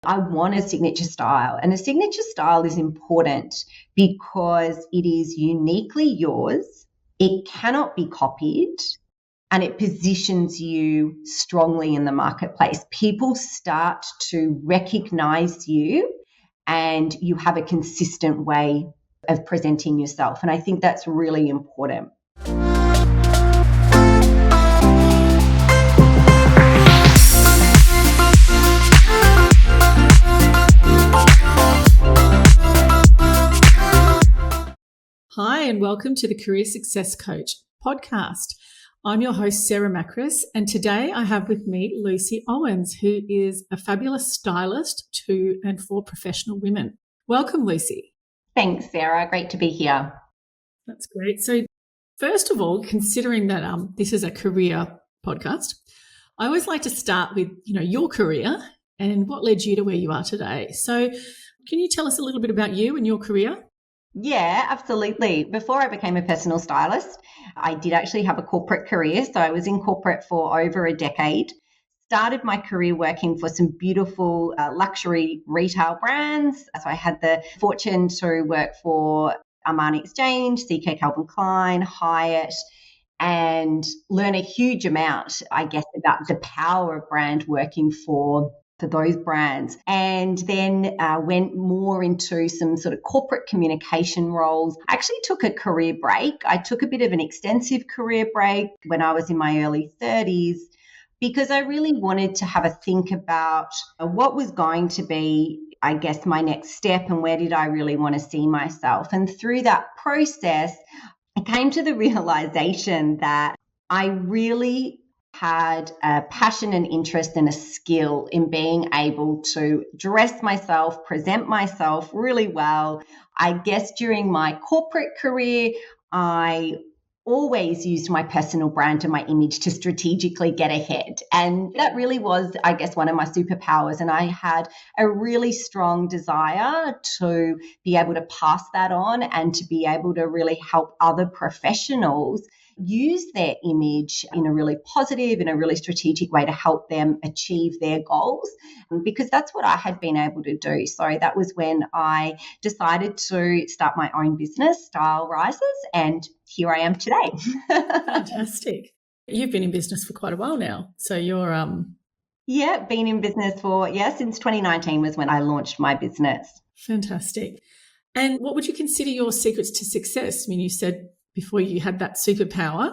I want a signature style. And a signature style is important because it is uniquely yours. It cannot be copied and it positions you strongly in the marketplace. People start to recognize you and you have a consistent way of presenting yourself. And I think that's really important. Hi, and welcome to the Career Success Coach podcast. I'm your host, Sarah Makris, and today I have with me Lucy Owens, who is a fabulous stylist to and for professional women. Welcome, Lucy. Thanks, Sarah. Great to be here. That's great. So first of all, considering that this is a career podcast, I always like to start with, your career and what led you to where you are today. So can you tell us a little bit about you and your career? Yeah, absolutely. Before I became a personal stylist, I did actually have a corporate career. So I was in corporate for over a decade. Started my career working for some beautiful luxury retail brands. So I had the fortune to work for Armani Exchange, CK Calvin Klein, Hyatt, and learn a huge amount, I guess, about the power of brand working for those brands, and then went more into some sort of corporate communication roles. I actually took a career break. I took a bit of an extensive career break when I was in my early 30s because I really wanted to have a think about what was going to be, I guess, my next step and where did I really want to see myself. And through that process, I came to the realization that I really had a passion and interest and a skill in being able to dress myself, present myself really well. I guess during my corporate career, I always used my personal brand and my image to strategically get ahead. And that really was, I guess, one of my superpowers. And I had a really strong desire to be able to pass that on and to be able to really help other professionals use their image in a really positive, in a really strategic way to help them achieve their goals, because that's what I had been able to do. So that was when I decided to start my own business, Style Rises, and here I am today. Fantastic. You've been in business for quite a while now. So you're Yeah, been in business for, since 2019 was when I launched my business. Fantastic. And what would you consider your secrets to success? I mean, you said before you had that superpower.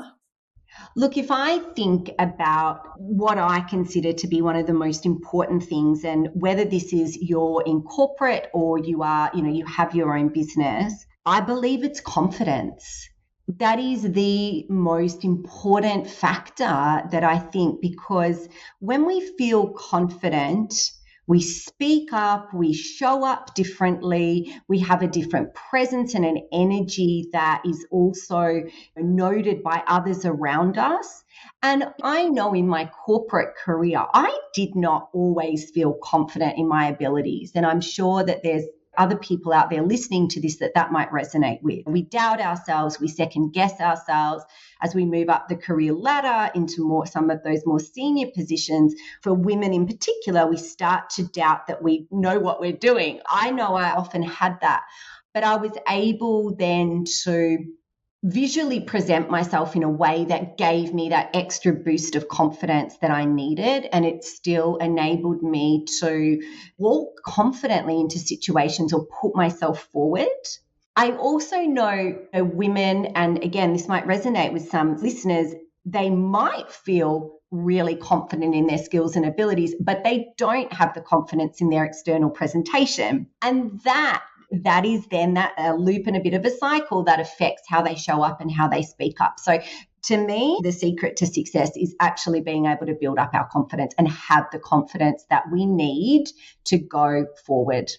Look, if I think about what I consider to be one of the most important things, and whether this is you're in corporate or you are, you have your own business, I believe it's confidence. That is the most important factor that I think, because when we feel confident, we speak up, we show up differently, we have a different presence and an energy that is also noted by others around us. And I know in my corporate career, I did not always feel confident in my abilities. And I'm sure that there's other people out there listening to this that might resonate with. We doubt ourselves, we second guess ourselves as we move up the career ladder into some of those more senior positions. For women in particular, we start to doubt that we know what we're doing. I know I often had that, but I was able then to visually present myself in a way that gave me that extra boost of confidence that I needed. And it still enabled me to walk confidently into situations or put myself forward. I also know women, and again, this might resonate with some listeners, they might feel really confident in their skills and abilities, but they don't have the confidence in their external presentation. And that is then that loop and a bit of a cycle that affects how they show up and how they speak up. So to me, the secret to success is actually being able to build up our confidence and have the confidence that we need to go forward.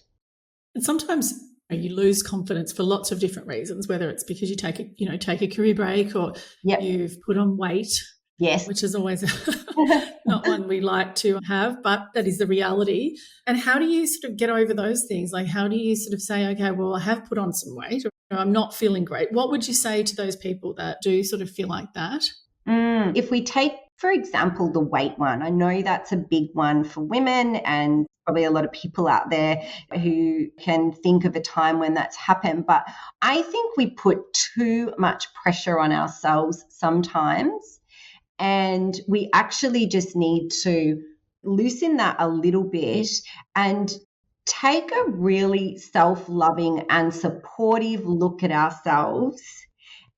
And sometimes you lose confidence for lots of different reasons, whether it's because you take a career break or you've put on weight. Yes. Which is always not one we like to have, but that is the reality. And how do you sort of get over those things? Like, how do you sort of say, okay, well, I have put on some weight or I'm not feeling great? What would you say to those people that do sort of feel like that? If we take, for example, the weight one, I know that's a big one for women and probably a lot of people out there who can think of a time when that's happened. But I think we put too much pressure on ourselves sometimes, and we actually just need to loosen that a little bit and take a really self-loving and supportive look at ourselves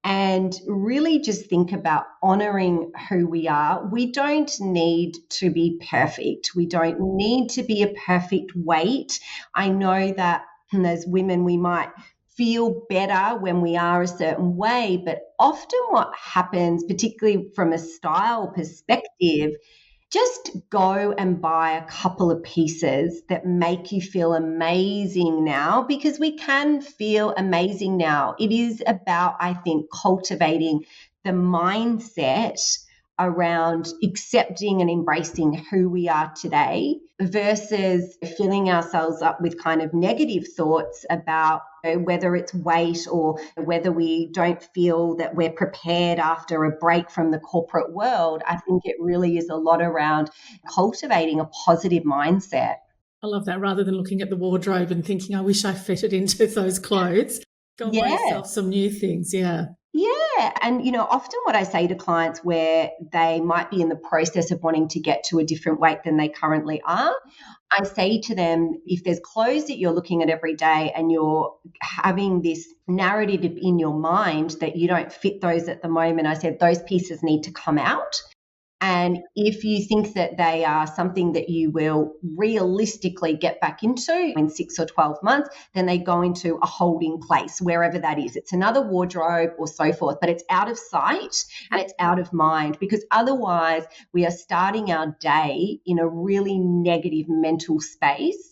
and really just think about honoring who we are. We don't need to be perfect. We don't need to be a perfect weight. I know that as women, we might feel better when we are a certain way, but often what happens, particularly from a style perspective, just go and buy a couple of pieces that make you feel amazing now, because we can feel amazing now. It is about, I think, cultivating the mindset around accepting and embracing who we are today versus filling ourselves up with kind of negative thoughts about whether it's weight or whether we don't feel that we're prepared after a break from the corporate world. I think it really is a lot around cultivating a positive mindset. I love that. Rather than looking at the wardrobe and thinking, I wish I fitted into those clothes, go and buy yourself some new things. Yeah. Yeah. And, often what I say to clients where they might be in the process of wanting to get to a different weight than they currently are, I say to them, if there's clothes that you're looking at every day and you're having this narrative in your mind that you don't fit those at the moment, I said those pieces need to come out. And if you think that they are something that you will realistically get back into in 6 or 12 months, then they go into a holding place, wherever that is. It's another wardrobe or so forth, but it's out of sight and it's out of mind, because otherwise we are starting our day in a really negative mental space,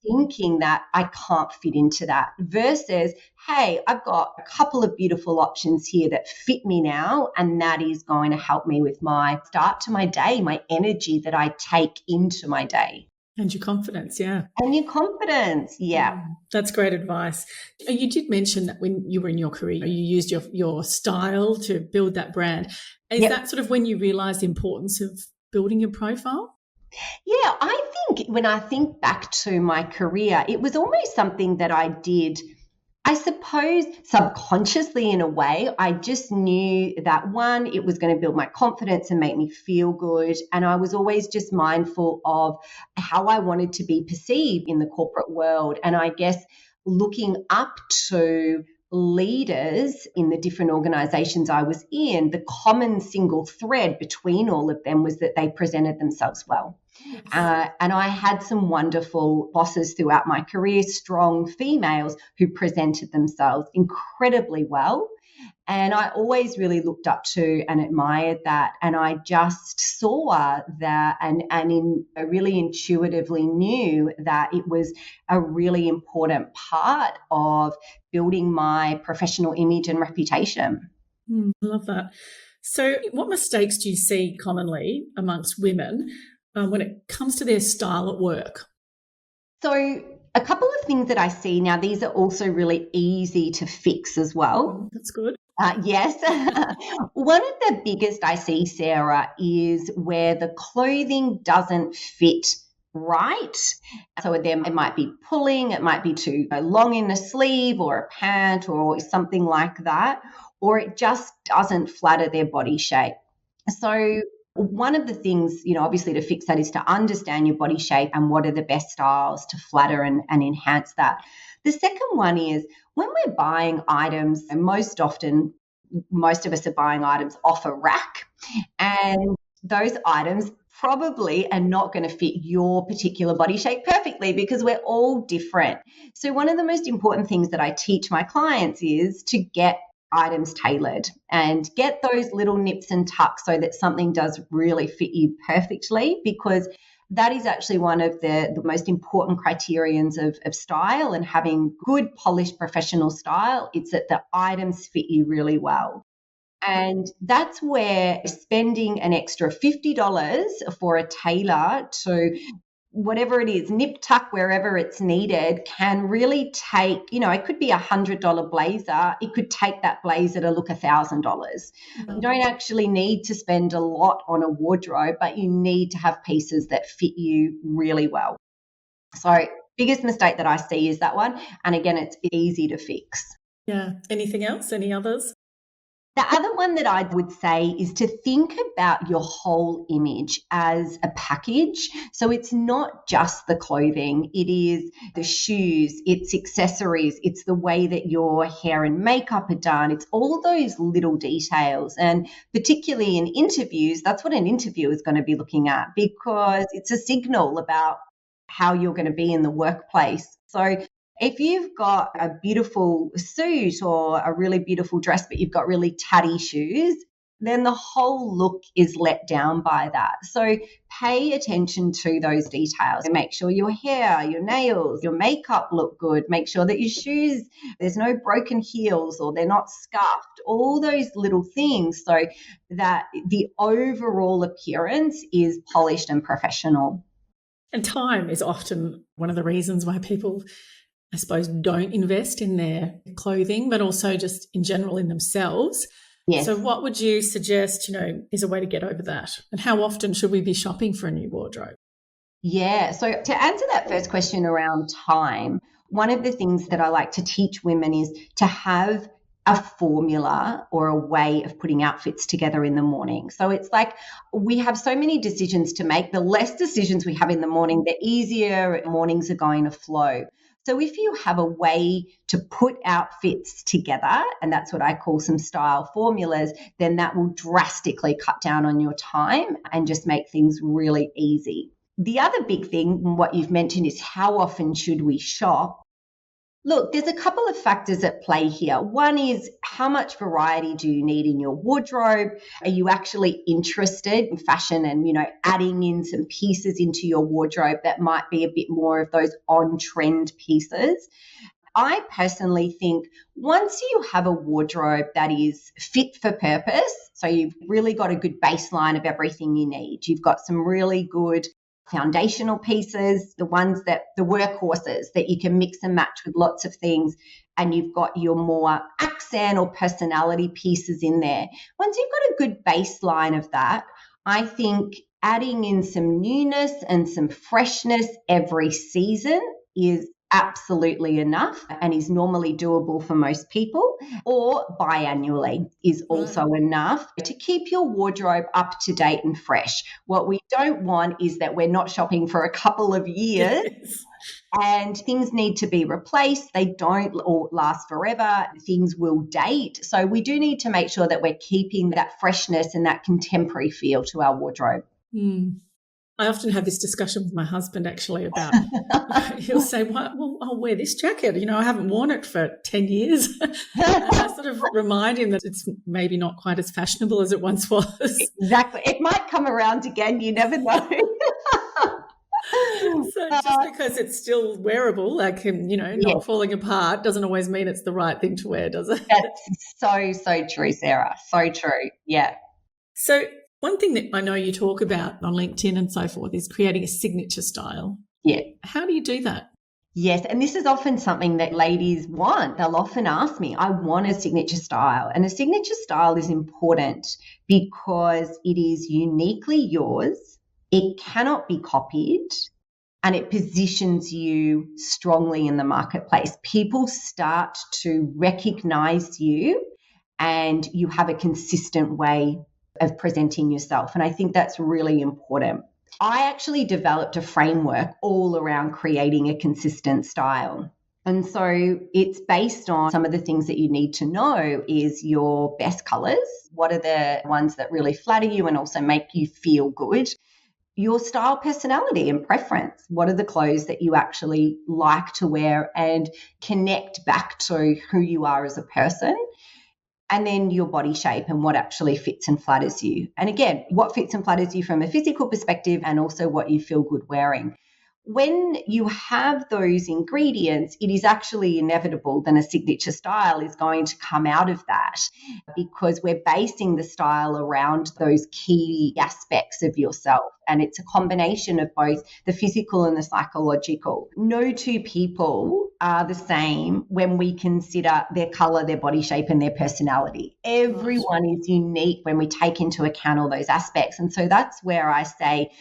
thinking that I can't fit into that, versus, hey, I've got a couple of beautiful options here that fit me now, and that is going to help me with my start to my day, my energy that I take into my day. And your confidence, yeah. And your confidence, yeah. That's great advice. You did mention that when you were in your career, you used your style to build that brand. Is that sort of when you realised the importance of building your profile? Yeah, I think when I think back to my career, it was almost something that I did, I suppose, subconsciously in a way. I just knew that, one, it was going to build my confidence and make me feel good. And I was always just mindful of how I wanted to be perceived in the corporate world. And I guess looking up to leaders in the different organizations I was in, the common single thread between all of them was that they presented themselves well. And I had some wonderful bosses throughout my career, strong females who presented themselves incredibly well. And I always really looked up to and admired that. And I just saw that I really intuitively knew that it was a really important part of building my professional image and reputation. I love that. So what mistakes do you see commonly amongst women when it comes to their style at work? So a couple of things that I see now, these are also really easy to fix as well. That's good. Yes. One of the biggest I see, Sarah, is where the clothing doesn't fit right. So it might be pulling, it might be too long in the sleeve or a pant or something like that, or it just doesn't flatter their body shape. So one of the things, obviously to fix that is to understand your body shape and what are the best styles to flatter and enhance that. The second one is when we're buying items, and most often, most of us are buying items off a rack, and those items probably are not going to fit your particular body shape perfectly because we're all different. So one of the most important things that I teach my clients is to get items tailored and get those little nips and tucks so that something does really fit you perfectly, because that is actually one of the most important criterions of style and having good, polished, professional style. It's that the items fit you really well. And that's where spending an extra $50 for a tailor to whatever it is, nip tuck wherever it's needed, can really take, it could be $100 blazer. It could take that blazer to look $1,000. You don't actually need to spend a lot on a wardrobe, but you need to have pieces that fit you really well. So biggest mistake that I see is that one. And again, it's easy to fix. Yeah. Anything else? Any others? The other one that I would say is to think about your whole image as a package. So it's not just the clothing, it is the shoes, it's accessories, it's the way that your hair and makeup are done. It's all those little details. And particularly in interviews, that's what an interview is going to be looking at, because it's a signal about how you're going to be in the workplace. So if you've got a beautiful suit or a really beautiful dress, but you've got really tatty shoes, then the whole look is let down by that. So pay attention to those details and make sure your hair, your nails, your makeup look good. Make sure that your shoes, there's no broken heels or they're not scuffed, all those little things, so that the overall appearance is polished and professional. And time is often one of the reasons why people, I suppose, don't invest in their clothing, but also just in general in themselves. Yes. So what would you suggest, is a way to get over that? And how often should we be shopping for a new wardrobe? Yeah. So to answer that first question around time, one of the things that I like to teach women is to have a formula or a way of putting outfits together in the morning. So it's like we have so many decisions to make. The less decisions we have in the morning, the easier mornings are going to flow. So if you have a way to put outfits together, and that's what I call some style formulas, then that will drastically cut down on your time and just make things really easy. The other big thing, what you've mentioned, is how often should we shop? Look, there's a couple of factors at play here. One is, how much variety do you need in your wardrobe? Are you actually interested in fashion and, adding in some pieces into your wardrobe that might be a bit more of those on-trend pieces? I personally think once you have a wardrobe that is fit for purpose, so you've really got a good baseline of everything you need, you've got some really good foundational pieces, the workhorses that you can mix and match with lots of things, and you've got your more accent or personality pieces in there. Once you've got a good baseline of that, I think adding in some newness and some freshness every season is absolutely enough and is normally doable for most people, or biannually is also enough to keep your wardrobe up to date and fresh. What we don't want is that we're not shopping for a couple of years and things need to be replaced. They don't all last forever. Things will date. So we do need to make sure that we're keeping that freshness and that contemporary feel to our wardrobe. I often have this discussion with my husband actually about, he'll say, well, I'll wear this jacket. I haven't worn it for 10 years. And I sort of remind him that it's maybe not quite as fashionable as it once was. Exactly. It might come around again. You never know. So just because it's still wearable, not falling apart, doesn't always mean it's the right thing to wear, does it? That's so true, Sarah. So true. Yeah. So one thing that I know you talk about on LinkedIn and so forth is creating a signature style. Yeah. How do you do that? Yes, and this is often something that ladies want. They'll often ask me, I want a signature style. And a signature style is important because it is uniquely yours. It cannot be copied, and it positions you strongly in the marketplace. People start to recognize you and you have a consistent way of presenting yourself. And I think that's really important. I actually developed a framework all around creating a consistent style. And so it's based on some of the things that you need to know is your best colors. What are the ones that really flatter you and also make you feel good? Your style, personality and preference. What are the clothes that you actually like to wear and connect back to who you are as a person? And then your body shape and what actually fits and flatters you. And again, what fits and flatters you from a physical perspective and also what you feel good wearing. When you have those ingredients, it is actually inevitable that a signature style is going to come out of that because we're basing the style around those key aspects of yourself. And it's a combination of both the physical and the psychological. No two people are the same when we consider their color, their body shape, and their personality. Everyone is unique when we take into account all those aspects. And so that's where I say,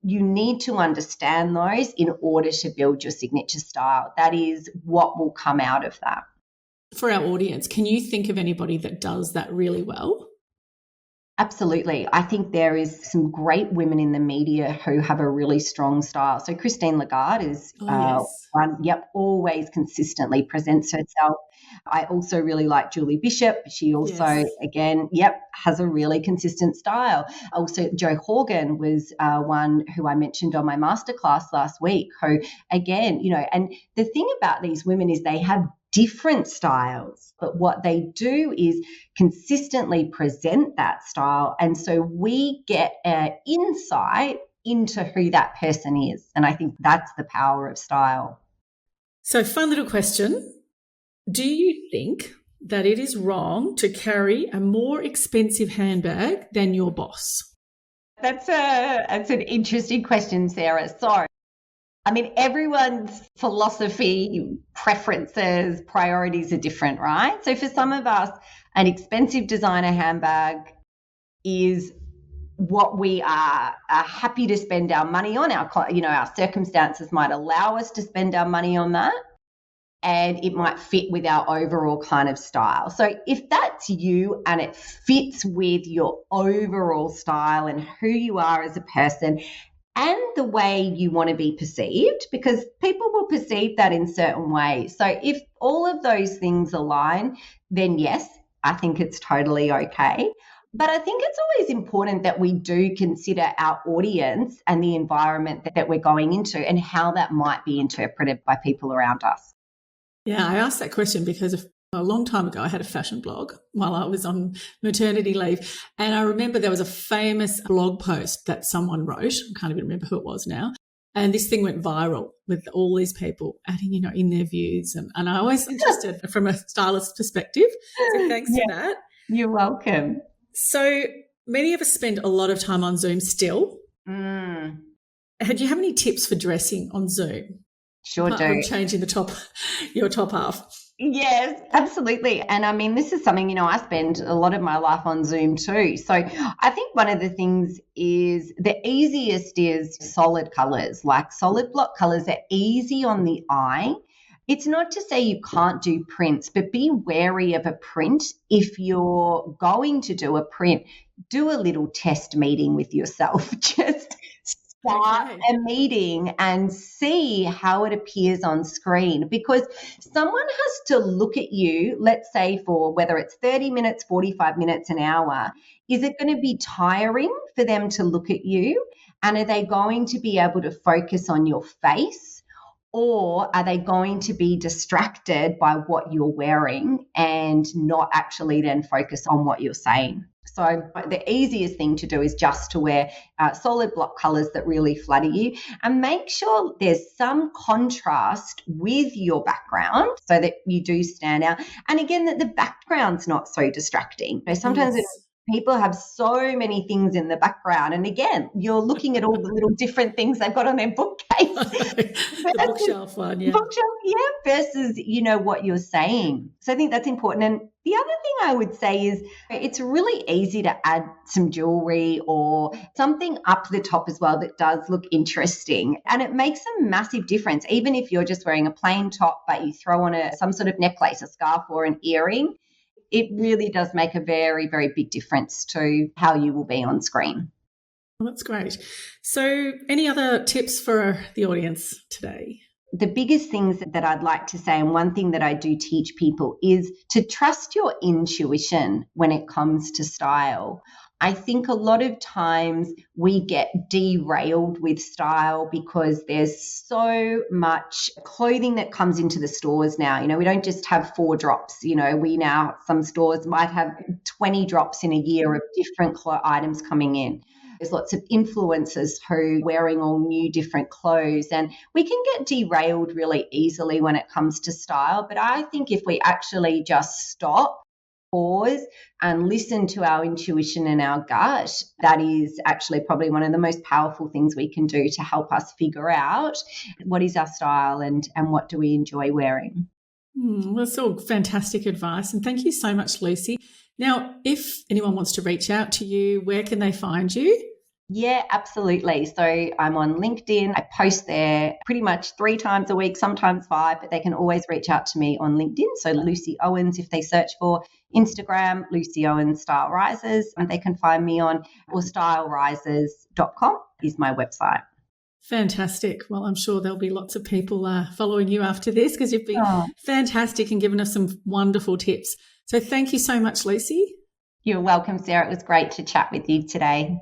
you need to understand those in order to build your signature style. That is what will come out of that. For our audience, can you think of anybody that does that really well? Absolutely. I think there is some great women in the media who have a really strong style. So Christine Lagarde is Yes. one, always consistently presents herself. I also really like Julie Bishop. She also, Yes. again, has a really consistent style. Also, Jo Horgan was one who I mentioned on my masterclass last week, who, again, and the thing about these women is they have different styles, but what they do is consistently present that style. And so we get an insight into who that person is. And I think that's the power of style. So, fun little question. Do you think that it is wrong to carry a more expensive handbag than your boss? That's an interesting question, Sarah. So, everyone's philosophy, preferences, priorities are different, right? So for some of us, an expensive designer handbag is what we are happy to spend our money on. Our circumstances might allow us to spend our money on that, and it might fit with our overall kind of style. So if that's you and it fits with your overall style and who you are as a person, and the way you want to be perceived, because people will perceive that in certain ways. So if all of those things align, then yes, I think it's totally okay. But I think it's always important that we do consider our audience and the environment that we're going into and how that might be interpreted by people around us. Yeah, I asked that question because a long time ago, I had a fashion blog while I was on maternity leave. And I remember there was a famous blog post that someone wrote. I can't even remember who it was now. And this thing went viral with all these people adding, in their views. And I was interested from a stylist perspective. So thanks for that. You're welcome. So many of us spend a lot of time on Zoom still. Do you have any tips for dressing on Zoom? Sure Apart do. from changing your top half. Yes, absolutely. And this is something, I spend a lot of my life on Zoom too. So I think one of the things is the easiest is solid colors, like solid block colors are easy on the eye. It's not to say you can't do prints, but be wary of a print. If you're going to do a print, do a little test meeting with yourself. Just start a meeting and see how it appears on screen, because someone has to look at you, let's say for whether it's 30 minutes, 45 minutes, an hour. Is it going to be tiring for them to look at you? And are they going to be able to focus on your face? Or are they going to be distracted by what you're wearing and not actually then focus on what you're saying? So the easiest thing to do is just to wear solid block colors that really flatter you, and make sure there's some contrast with your background so that you do stand out. And again, that the background's not so distracting. Sometimes people have so many things in the background, and again, you're looking at all the little different things they've got on their bookcase. The bookshelf one, yeah. Versus, what you're saying. So I think that's important. And the other thing I would say is it's really easy to add some jewelry or something up the top as well that does look interesting. And it makes a massive difference. Even if you're just wearing a plain top, but you throw on some sort of necklace, a scarf or an earring, it really does make a very, very big difference to how you will be on screen. Well, that's great. So any other tips for the audience today? The biggest things that I'd like to say, and one thing that I do teach people, is to trust your intuition when it comes to style. I think a lot of times we get derailed with style because there's so much clothing that comes into the stores now. We don't just have 4 drops. Some stores might have 20 drops in a year of different items coming in. There's lots of influencers who are wearing all new different clothes, and we can get derailed really easily when it comes to style. But I think if we actually just stop, pause, and listen to our intuition and our gut, that is actually probably one of the most powerful things we can do to help us figure out what is our style and what do we enjoy wearing. That's all fantastic advice. And thank you so much, Lucy. Now, if anyone wants to reach out to you, where can they find you? Yeah, absolutely. So I'm on LinkedIn. I post there pretty much 3 times a week, sometimes 5, but they can always reach out to me on LinkedIn. So Lucy Owens, if they search for Instagram, Lucy Owens Style Rises, and they can find me on, or stylerises.com is my website. Fantastic. Well, I'm sure there'll be lots of people following you after this because you've been fantastic and given us some wonderful tips. So thank you so much, Lucy. You're welcome, Sarah. It was great to chat with you today.